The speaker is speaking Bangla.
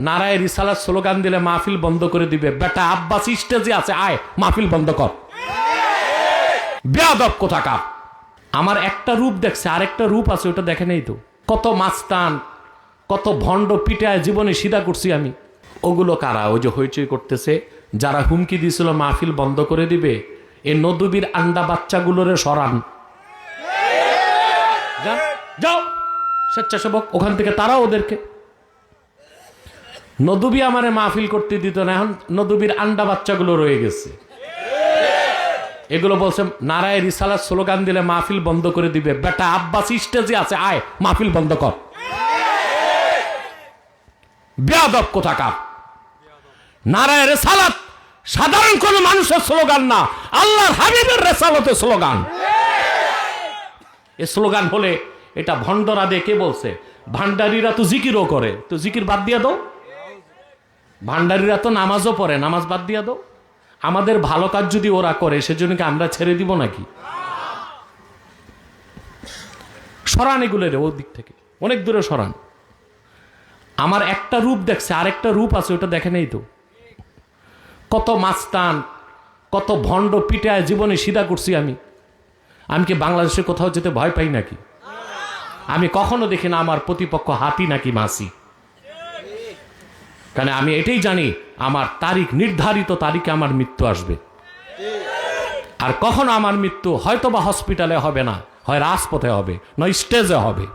নারায়ে রিসালাত স্লোগান দিলে মাহফিল বন্ধ করে দিবে। বেটা আব্বাস স্টেজে আছে, আয় মাহফিল বন্ধ কর। বেয়াদব কোথাকার। আমার একটা রূপ দেখছে, আরেকটা রূপ আছে, ওটা দেখে নেই তো। কত মাস্তান, কত ভণ্ড পিটায় জীবনে সিধা করছি আমি। ওগুলো কারা? ওই যে হইচই করতেছে, যারা হুমকি দিয়েছিল মাহফিল বন্ধ করে দিবে, এই নদুবির আন্ডা বাচ্চাগুলোরে সরান। যাও স্বেচ্ছাসেবক ওখান থেকে, তারা ওদেরকে। নদুবি আমারে মাহফিল করতে দিত না, এখন নদুবির আন্ডা বাচ্চাগুলো রয়ে গেছে। এগুলো বলছে নারায়ে রিসালাত স্লোগান দিলে মাহফিল বন্ধ করে দিবে। বেটা আব্বাস স্টেজে আছে, আয় মাহফিল বন্ধ কর। বেয়াদব কোথাকার। নারায়ে রিসালাত সাধারণ কোন মানুষের স্লোগান না, আল্লাহর হাবিবের রিসালাতের স্লোগান। এই স্লোগান হলে এটা ভণ্ডরা দিয়ে কে বলছে? ভান্ডারীরা তো জিকিরও করে, তো জিকির বাদ দিয়া দাও। ভান্ডারীরা তো নামাজও পড়ে, নামাজ বাদ দিয়া দাও। আমাদের ভালো কাজ যদি ওরা করে, সেজন্য কি আমরা ছেড়ে দিব নাকি? সরান এগুলো রে, ওর দিক থেকে অনেক দূরে সরান। আমার একটা রূপ দেখছে, আরেকটা রূপ আছে, ওটা দেখে নেই তো। কত মাস্তান, কত ভণ্ড পিটায় জীবনে সিধা করছি আমি। আমি কি বাংলাদেশে কোথাও যেতে ভয় পাই নাকি? আমি কখনো দেখি না আমার প্রতিপক্ষ হাতি নাকি মাসি। কারণ আমি এটাই জানি, আমার তারিখ, নির্ধারিত তারিখে আমার মৃত্যু আসবে। আর কখনো আমার মৃত্যু হয়তো বা হসপিটালে হবে না, হয় রাজপথে হবে, নয় স্টেজে হবে।